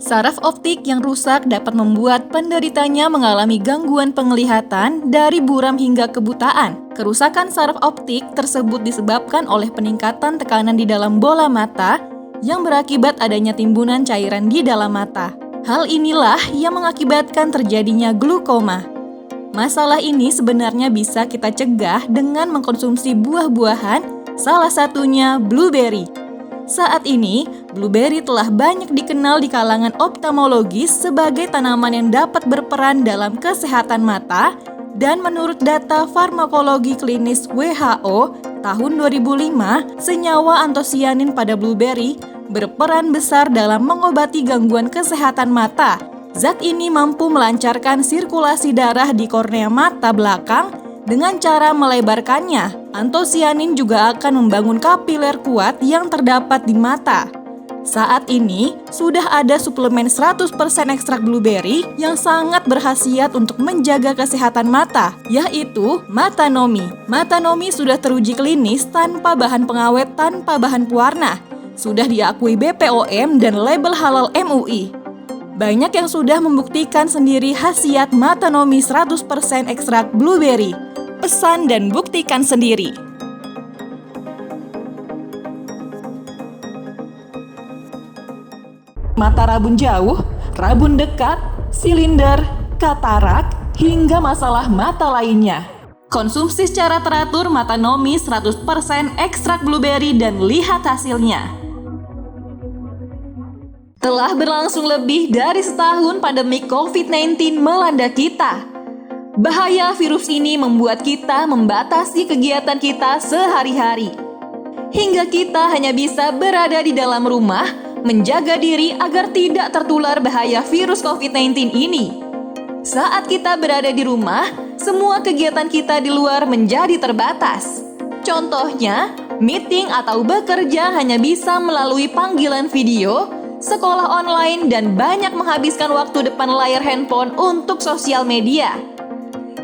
Saraf optik yang rusak dapat membuat penderitanya mengalami gangguan penglihatan dari buram hingga kebutaan. Kerusakan saraf optik tersebut disebabkan oleh peningkatan tekanan di dalam bola mata yang berakibat adanya timbunan cairan di dalam mata. Hal inilah yang mengakibatkan terjadinya glaukoma. Masalah ini sebenarnya bisa kita cegah dengan mengkonsumsi buah-buahan, salah satunya blueberry. Saat ini, blueberry telah banyak dikenal di kalangan oftalmologis sebagai tanaman yang dapat berperan dalam kesehatan mata, dan menurut data farmakologi klinis WHO tahun 2005, senyawa antosianin pada blueberry berperan besar dalam mengobati gangguan kesehatan mata. Zat ini mampu melancarkan sirkulasi darah di kornea mata belakang dengan cara melebarkannya. Antosianin juga akan membangun kapiler kuat yang terdapat di mata. Saat ini, sudah ada suplemen 100% ekstrak blueberry yang sangat berkhasiat untuk menjaga kesehatan mata, yaitu Matanomi. Matanomi sudah teruji klinis tanpa bahan pengawet, tanpa bahan pewarna. Sudah diakui BPOM dan label halal MUI. Banyak yang sudah membuktikan sendiri khasiat Matanomi 100% ekstrak blueberry. Pesan dan buktikan sendiri. Mata rabun jauh, rabun dekat, silinder, katarak, hingga masalah mata lainnya. Konsumsi secara teratur Matanomi 100% ekstrak blueberry dan lihat hasilnya. Telah berlangsung lebih dari setahun pandemi COVID-19 melanda kita. Bahaya virus ini membuat kita membatasi kegiatan kita sehari-hari. Hingga kita hanya bisa berada di dalam rumah, menjaga diri agar tidak tertular bahaya virus COVID-19 ini. Saat kita berada di rumah, semua kegiatan kita di luar menjadi terbatas. Contohnya, meeting atau bekerja hanya bisa melalui panggilan video, sekolah online, dan banyak menghabiskan waktu depan layar handphone untuk sosial media.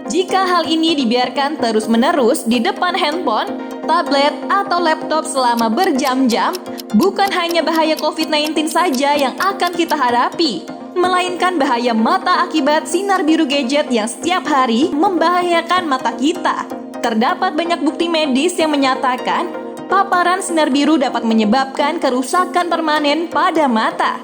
Jika hal ini dibiarkan terus-menerus di depan handphone, tablet, atau laptop selama berjam-jam, bukan hanya bahaya COVID-19 saja yang akan kita hadapi, melainkan bahaya mata akibat sinar biru gadget yang setiap hari membahayakan mata kita. Terdapat banyak bukti medis yang menyatakan paparan sinar biru dapat menyebabkan kerusakan permanen pada mata.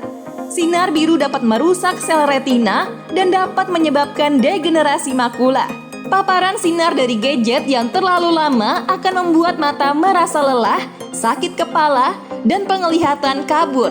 Sinar biru dapat merusak sel retina dan dapat menyebabkan degenerasi makula. Paparan sinar dari gadget yang terlalu lama akan membuat mata merasa lelah, sakit kepala, dan penglihatan kabur.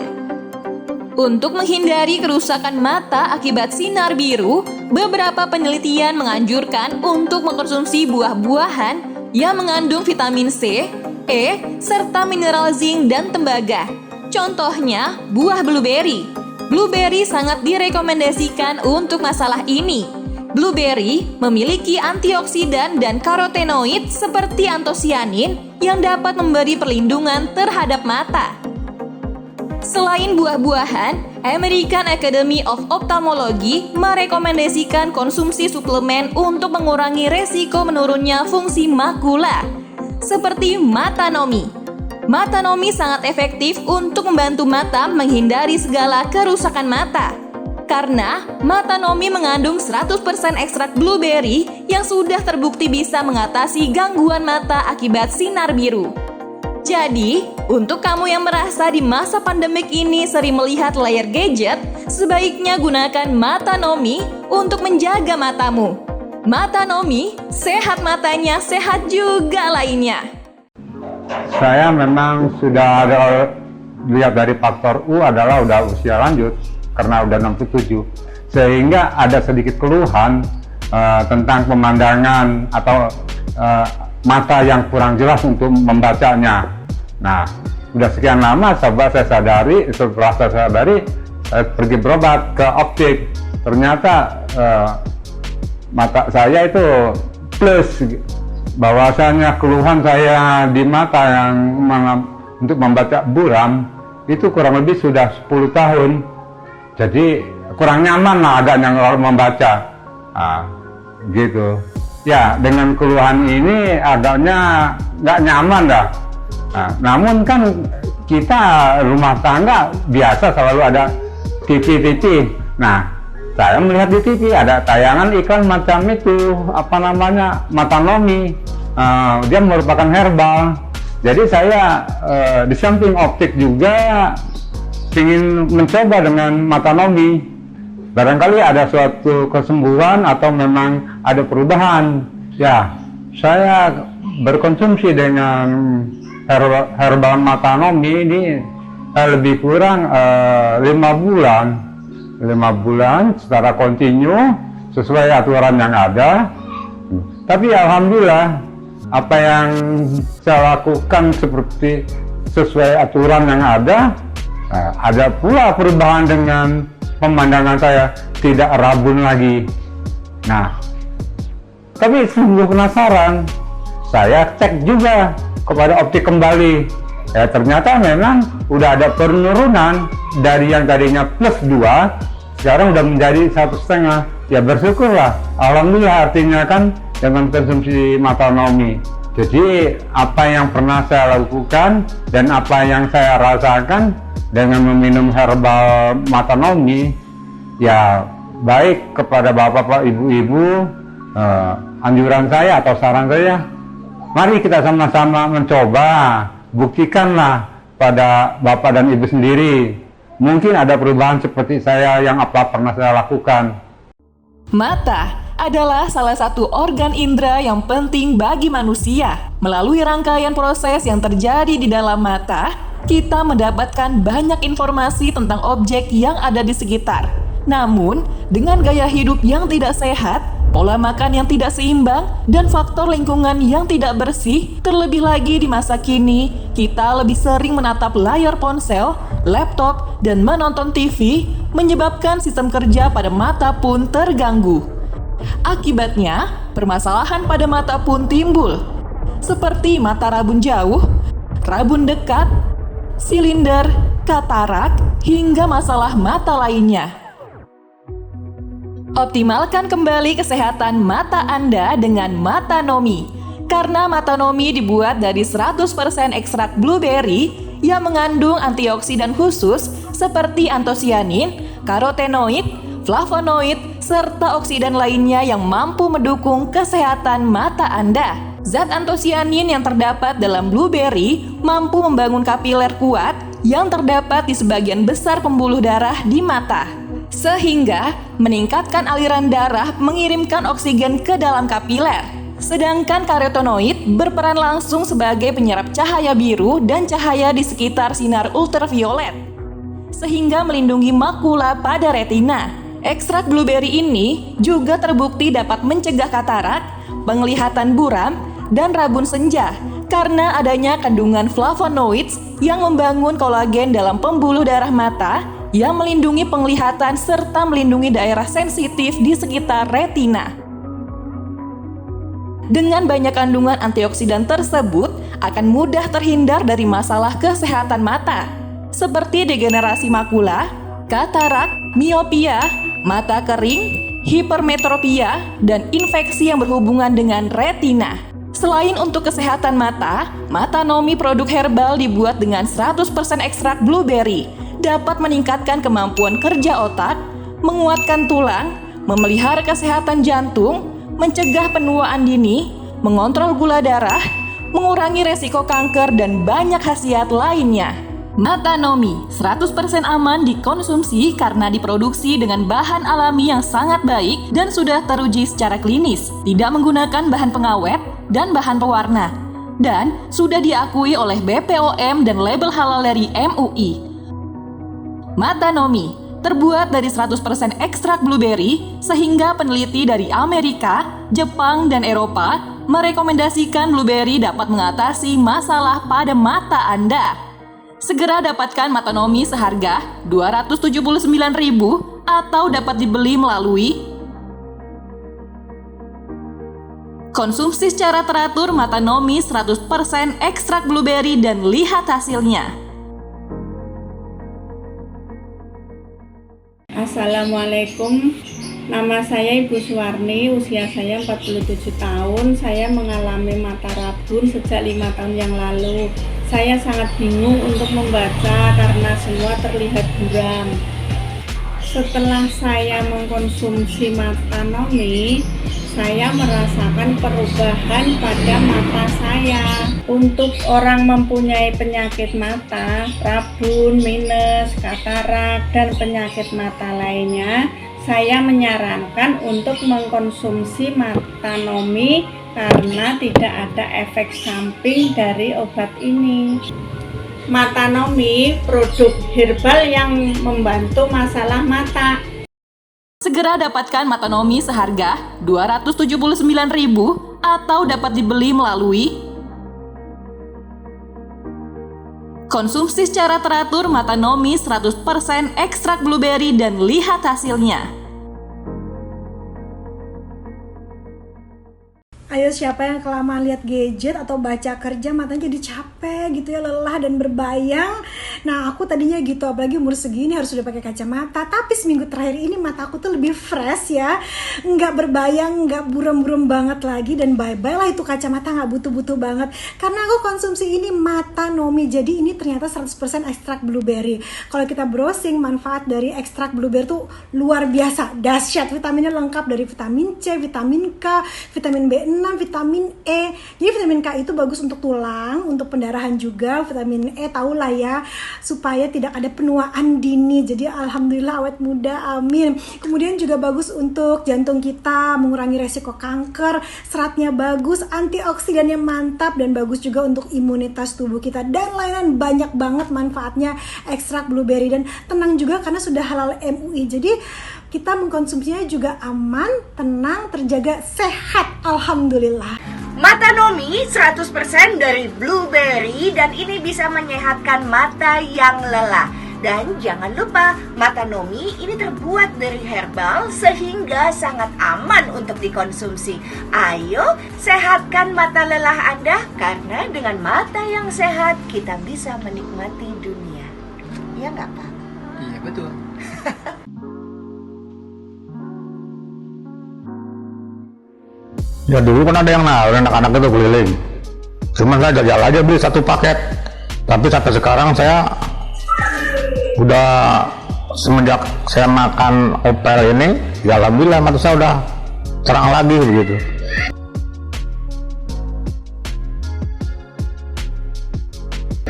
Untuk menghindari kerusakan mata akibat sinar biru, beberapa penelitian menganjurkan untuk mengkonsumsi buah-buahan yang mengandung vitamin C, E, serta mineral zinc dan tembaga. Contohnya, buah blueberry. Blueberry sangat direkomendasikan untuk masalah ini. Blueberry memiliki antioksidan dan karotenoid seperti antosianin yang dapat memberi perlindungan terhadap mata. Selain buah-buahan, American Academy of Ophthalmology merekomendasikan konsumsi suplemen untuk mengurangi resiko menurunnya fungsi makula, seperti Matanomi. Matanomi sangat efektif untuk membantu mata menghindari segala kerusakan mata. Karena Matanomi mengandung 100% ekstrak blueberry yang sudah terbukti bisa mengatasi gangguan mata akibat sinar biru. Jadi, untuk kamu yang merasa di masa pandemik ini sering melihat layar gadget, sebaiknya gunakan Matanomi untuk menjaga matamu. Matanomi, sehat matanya, sehat juga lainnya. Saya memang sudah ada lihat dari faktor U adalah udah usia lanjut karena udah 67, sehingga ada sedikit keluhan tentang pemandangan atau mata yang kurang jelas untuk membacanya. Nah, udah sekian lama setelah saya sadari, saya pergi berobat ke optik. Ternyata mata saya itu plus. Bahwasanya keluhan saya di mata yang untuk membaca buram itu kurang lebih sudah 10 tahun. Jadi kurang nyaman lah agaknya kalau membaca. Gitu. Ya, dengan keluhan ini agaknya nggak nyaman dah. Namun kan kita rumah tangga biasa selalu ada TV. Nah, saya melihat di TV ada tayangan iklan macam itu, apa namanya, Matanomi. Dia merupakan herbal. Jadi saya di samping optik juga ingin mencoba dengan Matanomi. Barangkali ada suatu kesembuhan atau memang ada perubahan. Ya, saya berkonsumsi dengan herbal Matanomi ini lebih kurang 5 bulan secara kontinu sesuai aturan yang ada. Tapi alhamdulillah apa yang saya lakukan seperti sesuai aturan yang ada pula perubahan dengan pemandangan saya, tidak rabun lagi. Nah, tapi sungguh penasaran, saya cek juga kepada optik kembali. Ya, ternyata memang udah ada penurunan dari yang tadinya +2, sekarang udah menjadi 1,5. Ya bersyukurlah, alhamdulillah, artinya kan dengan konsumsi Matanomi. Jadi apa yang pernah saya lakukan dan apa yang saya rasakan dengan meminum herbal Matanomi, ya baik kepada bapak-bapak, ibu-ibu, anjuran saya atau saran saya, mari kita sama-sama mencoba, buktikanlah pada bapak dan ibu sendiri. Mungkin ada perubahan seperti saya yang apa pernah saya lakukan. Mata adalah salah satu organ indera yang penting bagi manusia. Melalui rangkaian proses yang terjadi di dalam mata, kita mendapatkan banyak informasi tentang objek yang ada di sekitar. Namun, dengan gaya hidup yang tidak sehat, pola makan yang tidak seimbang, dan faktor lingkungan yang tidak bersih, terlebih lagi di masa kini, kita lebih sering menatap layar ponsel, laptop, dan menonton TV, menyebabkan sistem kerja pada mata pun terganggu. Akibatnya, permasalahan pada mata pun timbul, seperti mata rabun jauh, rabun dekat, silinder, katarak, hingga masalah mata lainnya. Optimalkan kembali kesehatan mata Anda dengan Matanomi. Karena Matanomi dibuat dari 100% ekstrak blueberry yang mengandung antioksidan khusus seperti antosianin, karotenoid, flavonoid, serta oksidan lainnya yang mampu mendukung kesehatan mata Anda. Zat antosianin yang terdapat dalam blueberry mampu membangun kapiler kuat yang terdapat di sebagian besar pembuluh darah di mata, sehingga meningkatkan aliran darah mengirimkan oksigen ke dalam kapiler. Sedangkan karotenoid berperan langsung sebagai penyerap cahaya biru dan cahaya di sekitar sinar ultraviolet, sehingga melindungi makula pada retina. Ekstrak blueberry ini juga terbukti dapat mencegah katarak, penglihatan buram, dan rabun senja karena adanya kandungan flavonoids yang membangun kolagen dalam pembuluh darah mata yang melindungi penglihatan serta melindungi daerah sensitif di sekitar retina. Dengan banyak kandungan antioksidan tersebut, akan mudah terhindar dari masalah kesehatan mata, seperti degenerasi makula, katarak, miopia, mata kering, hipermetropia, dan infeksi yang berhubungan dengan retina. Selain untuk kesehatan mata, Matanomi produk herbal dibuat dengan 100% ekstrak blueberry, dapat meningkatkan kemampuan kerja otak, menguatkan tulang, memelihara kesehatan jantung, mencegah penuaan dini, mengontrol gula darah, mengurangi resiko kanker, dan banyak khasiat lainnya. Matanomi 100% aman dikonsumsi karena diproduksi dengan bahan alami yang sangat baik dan sudah teruji secara klinis, tidak menggunakan bahan pengawet dan bahan pewarna, dan sudah diakui oleh BPOM dan label halal dari MUI. Matanomi terbuat dari 100% ekstrak blueberry, sehingga peneliti dari Amerika, Jepang, dan Eropa merekomendasikan blueberry dapat mengatasi masalah pada mata Anda. Segera dapatkan Matanomi seharga Rp279.000 atau dapat dibeli melalui konsumsi secara teratur Matanomi 100% ekstrak blueberry dan lihat hasilnya. Assalamualaikum, nama saya Ibu Suwarni, usia saya 47 tahun. Saya mengalami mata rabun sejak 5 tahun yang lalu. Saya sangat bingung untuk membaca karena semua terlihat buram. Setelah saya mengkonsumsi Matanomi, saya merasakan perubahan pada mata saya. Untuk orang mempunyai penyakit mata, rabun, minus, katarak, dan penyakit mata lainnya, saya menyarankan untuk mengkonsumsi Matanomi karena tidak ada efek samping dari obat ini. Matanomi produk herbal yang membantu masalah mata. Segera dapatkan Matanomi seharga Rp279.000 atau dapat dibeli melalui konsumsi secara teratur Matanomi 100% ekstrak blueberry dan lihat hasilnya. Ayo, siapa yang kelamaan lihat gadget atau baca kerja matanya jadi capek gitu ya, lelah dan berbayang. Nah, aku tadinya gitu, apalagi umur segini harus sudah pakai kacamata. Tapi seminggu terakhir ini mata aku tuh lebih fresh ya, nggak berbayang, nggak buram-buram banget lagi. Dan bye-bye lah itu kacamata, nggak butuh-butuh banget. Karena aku konsumsi ini Matanomi. Jadi ini ternyata 100% ekstrak blueberry. Kalau kita browsing manfaat dari ekstrak blueberry tuh luar biasa, dahsyat. Vitaminnya lengkap dari vitamin C, vitamin K, vitamin B6, vitamin E. Jadi vitamin K itu bagus untuk tulang, untuk pendarahan juga. Vitamin E tahulah ya, supaya tidak ada penuaan dini. Jadi alhamdulillah awet muda, amin. Kemudian juga bagus untuk jantung kita, mengurangi resiko kanker. Seratnya bagus, antioksidannya mantap, dan bagus juga untuk imunitas tubuh kita. Dan lain-lain banyak banget manfaatnya ekstrak blueberry. Dan tenang juga karena sudah halal MUI. Jadi kita mengkonsumsinya juga aman, tenang, terjaga, sehat, alhamdulillah. Matanomi 100% dari blueberry dan ini bisa menyehatkan mata yang lelah. Dan jangan lupa, Matanomi ini terbuat dari herbal sehingga sangat aman untuk dikonsumsi. Ayo, sehatkan mata lelah Anda karena dengan mata yang sehat kita bisa menikmati dunia. Ya nggak, Pak? Iya, betul. Ya dulu kan ada yang nawarin anak-anak itu keliling. Cuman saya jajal aja beli satu paket. Tapi sampai sekarang saya udah semenjak saya makan Opel ini, ya alhamdulillah mata saya udah terang lagi begitu.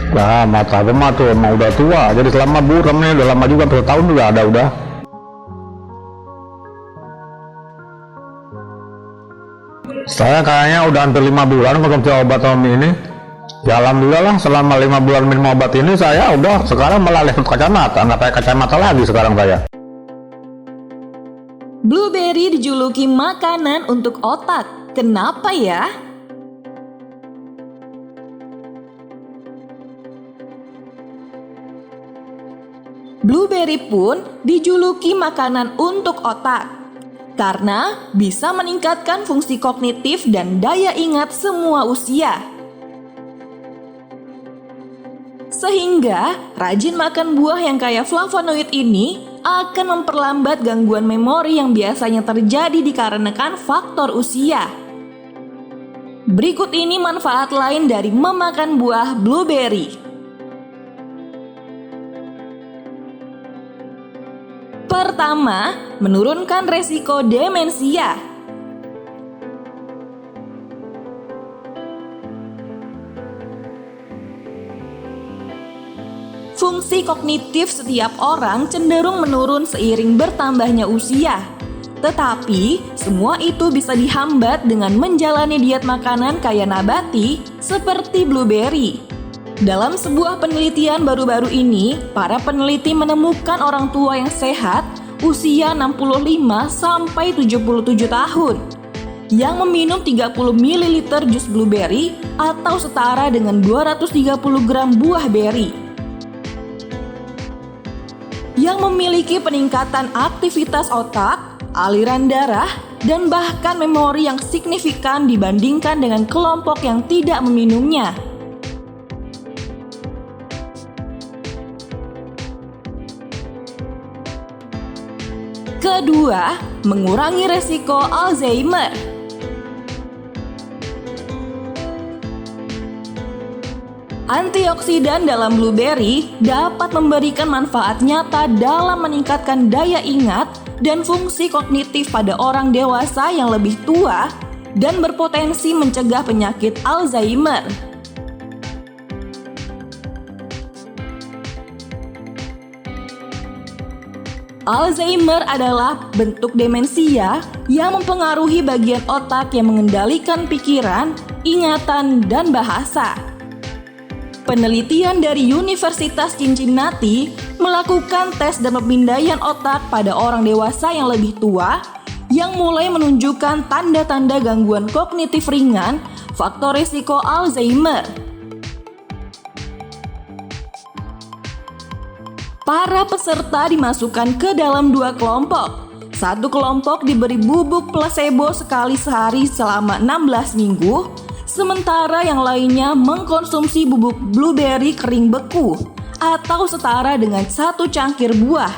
Nah, mata aku mah tuh emang udah tua, jadi selama buram nih, udah lama juga, bertahun juga ada udah. Saya kayaknya udah hampir 5 bulan konsumsi obat Tommy ini. Ya alhamdulillah lah, selama 5 bulan minum obat ini saya udah sekarang malah level kacamata, nggak pakai kacamata lagi sekarang saya. Blueberry dijuluki makanan untuk otak. Kenapa ya? Blueberry pun dijuluki makanan untuk otak karena bisa meningkatkan fungsi kognitif dan daya ingat semua usia. Sehingga rajin makan buah yang kaya flavonoid ini akan memperlambat gangguan memori yang biasanya terjadi dikarenakan faktor usia. Berikut ini manfaat lain dari memakan buah blueberry. Pertama, menurunkan resiko demensia. Fungsi kognitif setiap orang cenderung menurun seiring bertambahnya usia. Tetapi, semua itu bisa dihambat dengan menjalani diet makanan kaya nabati seperti blueberry. Dalam sebuah penelitian baru-baru ini, para peneliti menemukan orang tua yang sehat usia 65 sampai 77 tahun yang meminum 30 ml jus blueberry atau setara dengan 230 gram buah beri, yang memiliki peningkatan aktivitas otak, aliran darah, dan bahkan memori yang signifikan dibandingkan dengan kelompok yang tidak meminumnya. Kedua, mengurangi resiko Alzheimer. Antioksidan dalam blueberry dapat memberikan manfaat nyata dalam meningkatkan daya ingat dan fungsi kognitif pada orang dewasa yang lebih tua dan berpotensi mencegah penyakit Alzheimer. Alzheimer adalah bentuk demensia yang mempengaruhi bagian otak yang mengendalikan pikiran, ingatan, dan bahasa. Penelitian dari Universitas Cincinnati melakukan tes dan pemindaian otak pada orang dewasa yang lebih tua yang mulai menunjukkan tanda-tanda gangguan kognitif ringan, faktor risiko Alzheimer. Para peserta dimasukkan ke dalam 2 kelompok. Satu kelompok diberi bubuk placebo sekali sehari selama 16 minggu, sementara yang lainnya mengkonsumsi bubuk blueberry kering beku atau setara dengan 1 cangkir buah.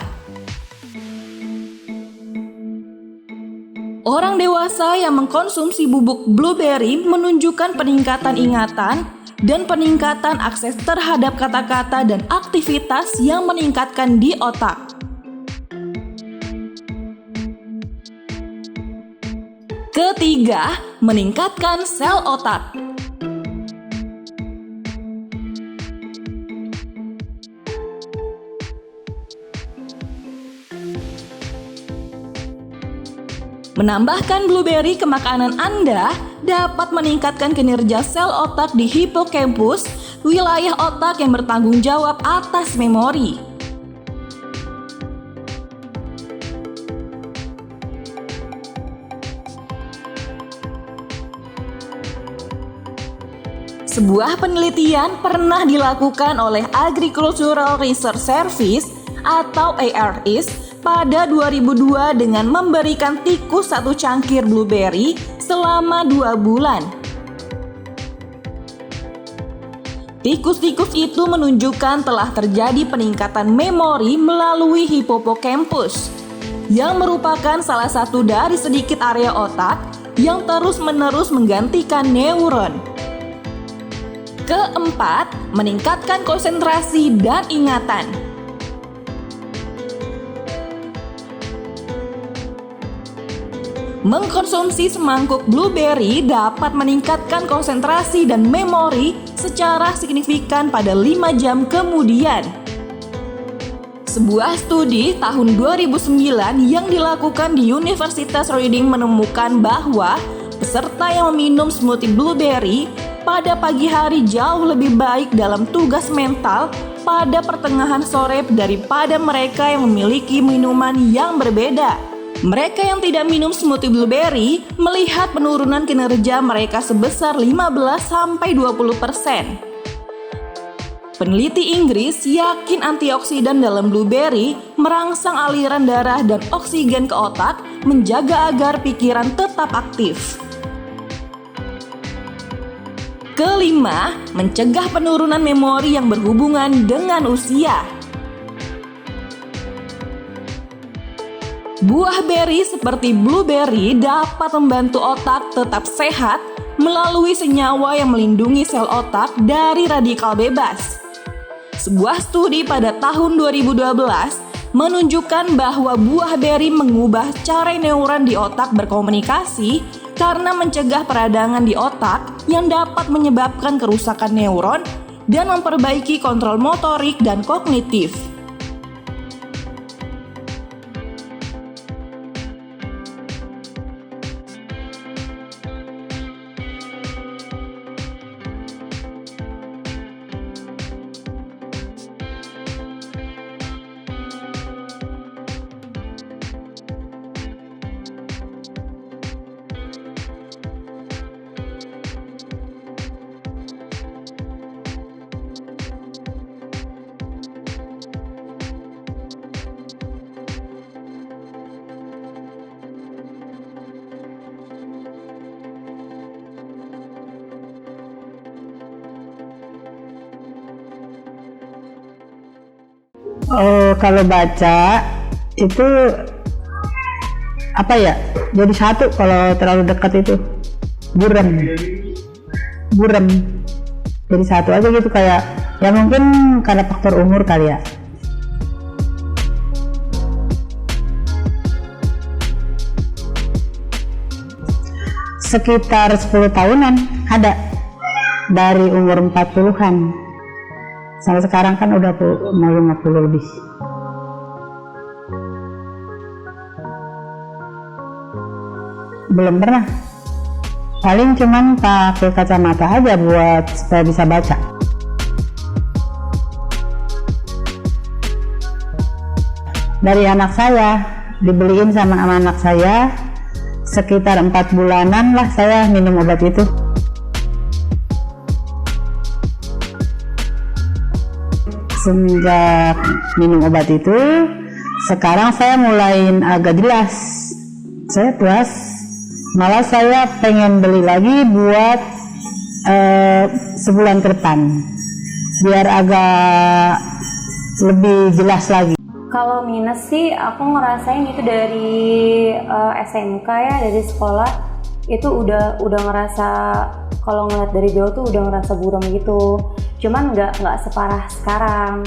Orang dewasa yang mengkonsumsi bubuk blueberry menunjukkan peningkatan ingatan dan peningkatan akses terhadap kata-kata dan aktivitas yang meningkatkan di otak. Ketiga, meningkatkan sel otak. Menambahkan blueberry ke makanan Anda dapat meningkatkan kinerja sel otak di hipokampus, wilayah otak yang bertanggung jawab atas memori. Sebuah penelitian pernah dilakukan oleh Agricultural Research Service atau ARS pada 2002 dengan memberikan tikus 1 cangkir blueberry selama 2 bulan. Tikus-tikus itu menunjukkan telah terjadi peningkatan memori melalui hipokampus, yang merupakan salah satu dari sedikit area otak yang terus-menerus menggantikan neuron. Keempat, meningkatkan konsentrasi dan ingatan. Mengkonsumsi semangkuk blueberry dapat meningkatkan konsentrasi dan memori secara signifikan pada 5 jam kemudian. Sebuah studi tahun 2009 yang dilakukan di Universitas Reading menemukan bahwa peserta yang meminum smoothie blueberry pada pagi hari jauh lebih baik dalam tugas mental pada pertengahan sore daripada mereka yang memiliki minuman yang berbeda. Mereka yang tidak minum smoothie blueberry melihat penurunan kinerja mereka sebesar 15-20%. Peneliti Inggris yakin antioksidan dalam blueberry merangsang aliran darah dan oksigen ke otak, menjaga agar pikiran tetap aktif. Kelima, mencegah penurunan memori yang berhubungan dengan usia. Buah beri seperti blueberry dapat membantu otak tetap sehat melalui senyawa yang melindungi sel otak dari radikal bebas. Sebuah studi pada tahun 2012 menunjukkan bahwa buah beri mengubah cara neuron di otak berkomunikasi karena mencegah peradangan di otak yang dapat menyebabkan kerusakan neuron dan memperbaiki kontrol motorik dan kognitif. Kalau baca itu apa ya? Jadi satu kalau terlalu dekat itu buram. jadi satu aja gitu, kayak ya mungkin karena faktor umur kali ya. Sekitar 10 tahunan ada, dari umur 40-an sampai sekarang kan udah mau 50 lebih. Belum pernah, paling cuman pakai kacamata aja buat supaya bisa baca. Dari anak saya, dibeliin sama anak saya, sekitar 4 bulanan lah saya minum obat itu. Semenjak minum obat itu, sekarang saya mulai agak jelas, saya puas. Malah saya pengen beli lagi buat sebulan ke depan, biar agak lebih jelas lagi. Kalau minus sih aku ngerasain itu dari SMK ya, dari sekolah itu udah ngerasa, kalau ngeliat dari jauh tuh udah ngerasa buram gitu. Cuman nggak separah sekarang.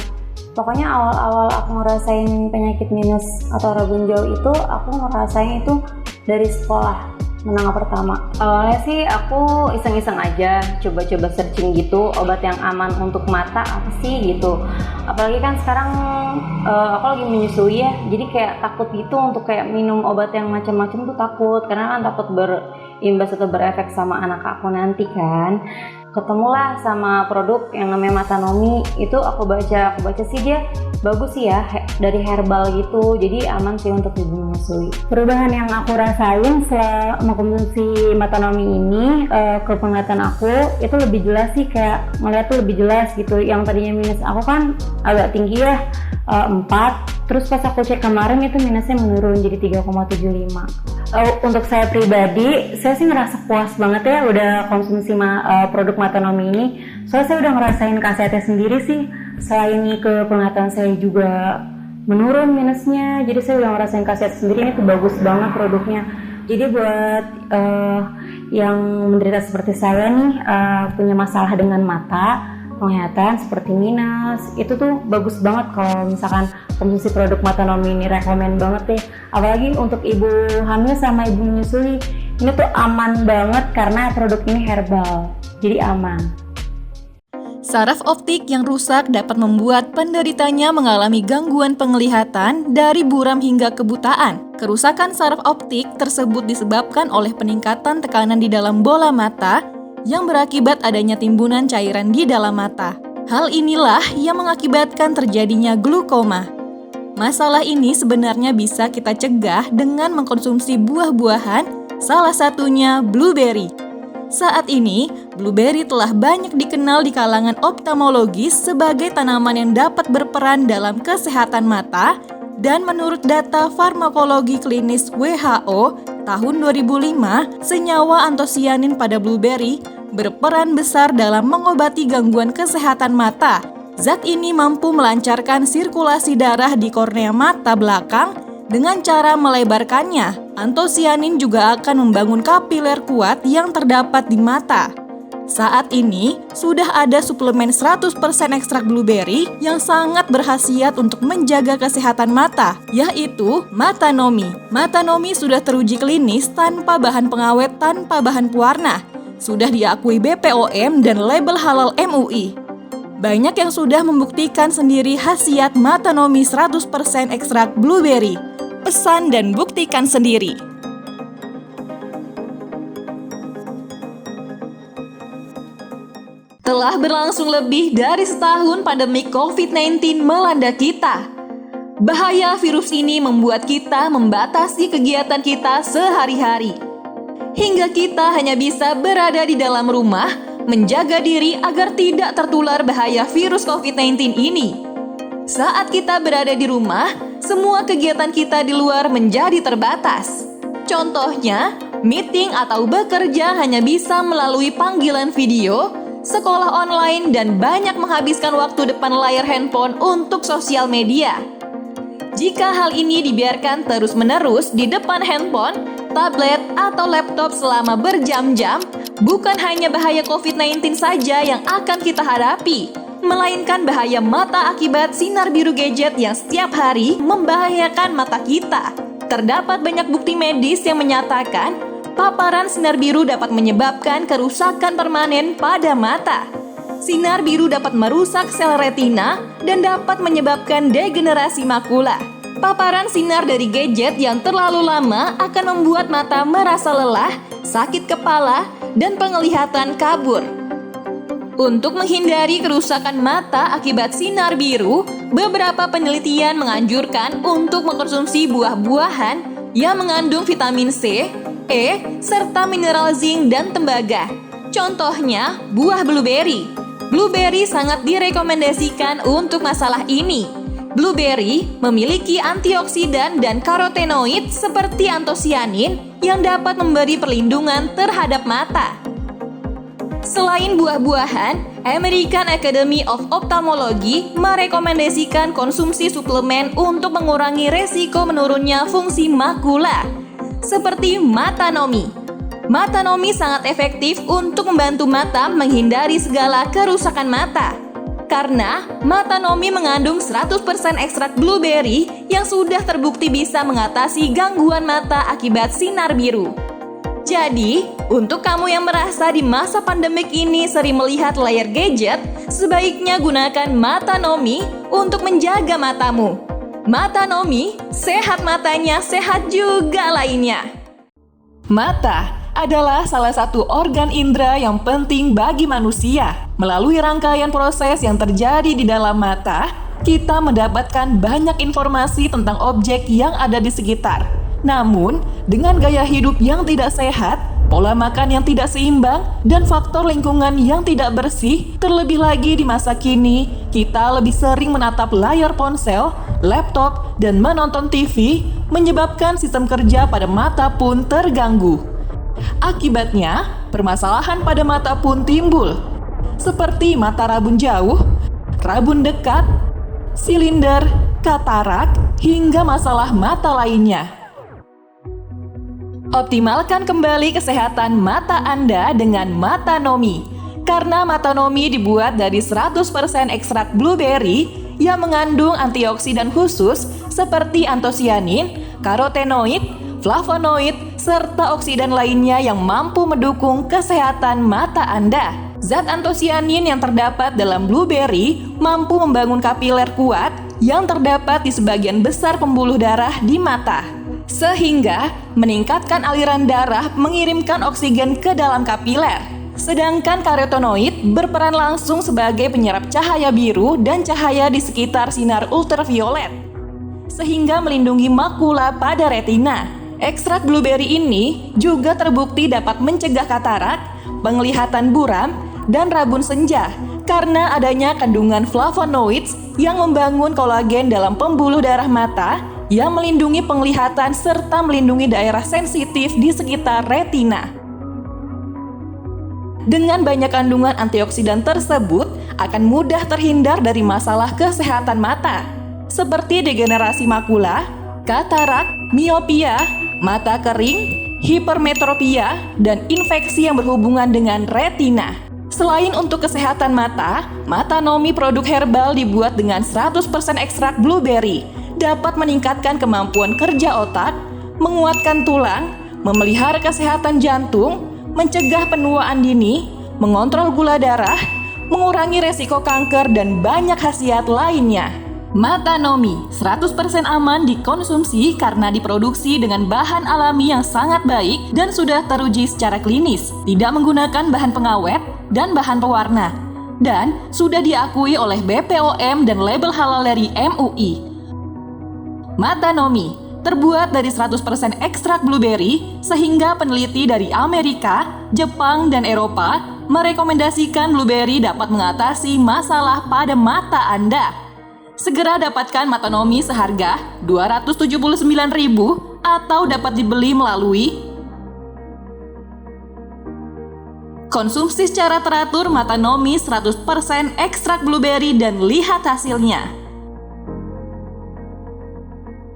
Pokoknya awal-awal aku ngerasain penyakit minus atau rabun jauh itu, aku ngerasain itu dari sekolah menengah pertama. Awalnya sih aku iseng-iseng aja, coba-coba searching gitu, obat yang aman untuk mata apa sih gitu. Apalagi kan sekarang aku lagi menyusui ya, jadi kayak takut gitu untuk kayak minum obat yang macam-macam tuh takut, karena kan takut berimbas atau berefek sama anak aku nanti kan. Ketemulah sama produk yang namanya Matanomi, itu aku baca sih dia bagus sih ya, dari herbal gitu, jadi aman sih untuk ibu menyusui. Perubahan yang aku rasain setelah mengkonsumsi Matanomi ini ke penglihatan aku itu lebih jelas sih, kayak ngeliat tuh lebih jelas gitu. Yang tadinya minus aku kan agak tinggi ya, 4, terus pas aku cek kemarin itu minusnya menurun jadi 3,75. Untuk saya pribadi, saya sih ngerasa puas banget ya udah konsumsi produk Matanomi ini. Soalnya saya udah ngerasain khasiatnya sendiri sih. Selain ke penglihatan saya juga menurun minusnya, jadi saya udah ngerasain khasiat sendiri, ini tuh bagus banget produknya. Jadi buat yang menderita seperti saya nih, punya masalah dengan mata, penglihatan seperti minus, itu tuh bagus banget kalau misalkan konsumsi produk Matanomi ini, rekomen banget deh. Apalagi untuk ibu hamil sama ibu menyusui, ini tuh aman banget karena produk ini herbal, jadi aman. Saraf optik yang rusak dapat membuat penderitanya mengalami gangguan penglihatan dari buram hingga kebutaan. Kerusakan saraf optik tersebut disebabkan oleh peningkatan tekanan di dalam bola mata yang berakibat adanya timbunan cairan di dalam mata. Hal inilah yang mengakibatkan terjadinya glukoma. Masalah ini sebenarnya bisa kita cegah dengan mengkonsumsi buah-buahan, salah satunya blueberry. Saat ini, blueberry telah banyak dikenal di kalangan ophthalmologis sebagai tanaman yang dapat berperan dalam kesehatan mata, dan menurut data farmakologi klinis WHO tahun 2005, senyawa antosianin pada blueberry berperan besar dalam mengobati gangguan kesehatan mata. Zat ini mampu melancarkan sirkulasi darah di kornea mata belakang dengan cara melebarkannya. Antosianin juga akan membangun kapiler kuat yang terdapat di mata. Saat ini, sudah ada suplemen 100% ekstrak blueberry yang sangat berkhasiat untuk menjaga kesehatan mata, yaitu Matanomi. Matanomi sudah teruji klinis tanpa bahan pengawet, tanpa bahan pewarna. Sudah diakui BPOM dan label halal MUI. Banyak yang sudah membuktikan sendiri khasiat Matanomi 100% ekstrak blueberry. Pesan dan buktikan sendiri. Telah berlangsung lebih dari setahun pandemi COVID-19 melanda kita. Bahaya virus ini membuat kita membatasi kegiatan kita sehari-hari. Hingga kita hanya bisa berada di dalam rumah, menjaga diri agar tidak tertular bahaya virus COVID-19 ini. Saat kita berada di rumah, semua kegiatan kita di luar menjadi terbatas. Contohnya, meeting atau bekerja hanya bisa melalui panggilan video, sekolah online, dan banyak menghabiskan waktu depan layar handphone untuk sosial media. Jika hal ini dibiarkan terus-menerus di depan handphone, tablet, atau laptop selama berjam-jam, bukan hanya bahaya COVID-19 saja yang akan kita hadapi, melainkan bahaya mata akibat sinar biru gadget yang setiap hari membahayakan mata kita. Terdapat banyak bukti medis yang menyatakan paparan sinar biru dapat menyebabkan kerusakan permanen pada mata. Sinar biru dapat merusak sel retina dan dapat menyebabkan degenerasi makula. Paparan sinar dari gadget yang terlalu lama akan membuat mata merasa lelah, sakit kepala, dan penglihatan kabur. Untuk menghindari kerusakan mata akibat sinar biru, beberapa penelitian menganjurkan untuk mengkonsumsi buah-buahan yang mengandung vitamin C, E, serta mineral zinc dan tembaga. Contohnya, buah blueberry. Blueberry sangat direkomendasikan untuk masalah ini. Blueberry memiliki antioksidan dan karotenoid seperti antosianin yang dapat memberi perlindungan terhadap mata. Selain buah-buahan, American Academy of Ophthalmology merekomendasikan konsumsi suplemen untuk mengurangi resiko menurunnya fungsi makula, seperti Matanomi. Matanomi sangat efektif untuk membantu mata menghindari segala kerusakan mata. Karena Matanomi mengandung 100% ekstrak blueberry yang sudah terbukti bisa mengatasi gangguan mata akibat sinar biru. Jadi, untuk kamu yang merasa di masa pandemik ini sering melihat layar gadget, sebaiknya gunakan Matanomi untuk menjaga matamu. Matanomi, sehat matanya, sehat juga lainnya. Mata adalah salah satu organ indera yang penting bagi manusia. Melalui rangkaian proses yang terjadi di dalam mata, kita mendapatkan banyak informasi tentang objek yang ada di sekitar. Namun, dengan gaya hidup yang tidak sehat, pola makan yang tidak seimbang, dan faktor lingkungan yang tidak bersih, terlebih lagi di masa kini, kita lebih sering menatap layar ponsel, laptop, dan menonton TV, menyebabkan sistem kerja pada mata pun terganggu. Akibatnya, permasalahan pada mata pun timbul, seperti mata rabun jauh, rabun dekat, silinder, katarak, hingga masalah mata lainnya. Optimalkan kembali kesehatan mata Anda dengan Matanomi. Karena Matanomi dibuat dari 100% ekstrak blueberry yang mengandung antioksidan khusus seperti antosianin, karotenoid, flavonoid, serta oksidan lainnya yang mampu mendukung kesehatan mata Anda. Zat antosianin yang terdapat dalam blueberry mampu membangun kapiler kuat yang terdapat di sebagian besar pembuluh darah di mata, sehingga meningkatkan aliran darah mengirimkan oksigen ke dalam kapiler. Sedangkan karotenoid berperan langsung sebagai penyerap cahaya biru dan cahaya di sekitar sinar ultraviolet, sehingga melindungi makula pada retina. Ekstrak blueberry ini juga terbukti dapat mencegah katarak, penglihatan buram, dan rabun senja karena adanya kandungan flavonoids yang membangun kolagen dalam pembuluh darah mata yang melindungi penglihatan serta melindungi daerah sensitif di sekitar retina. Dengan banyak kandungan antioksidan tersebut, akan mudah terhindar dari masalah kesehatan mata, seperti degenerasi makula, katarak, miopia, mata kering, hipermetropia, dan infeksi yang berhubungan dengan retina. Selain untuk kesehatan mata, Matanomi produk herbal dibuat dengan 100% ekstrak blueberry, dapat meningkatkan kemampuan kerja otak, menguatkan tulang, memelihara kesehatan jantung, mencegah penuaan dini, mengontrol gula darah, mengurangi resiko kanker, dan banyak khasiat lainnya. Matanomi 100% aman dikonsumsi karena diproduksi dengan bahan alami yang sangat baik dan sudah teruji secara klinis, tidak menggunakan bahan pengawet dan bahan pewarna, dan sudah diakui oleh BPOM dan label halal dari MUI. Matanomi terbuat dari 100% ekstrak blueberry, sehingga peneliti dari Amerika, Jepang, dan Eropa merekomendasikan blueberry dapat mengatasi masalah pada mata Anda. Segera dapatkan Matanomi seharga Rp279.000 atau dapat dibeli melalui konsumsi secara teratur Matanomi 100% ekstrak blueberry dan lihat hasilnya.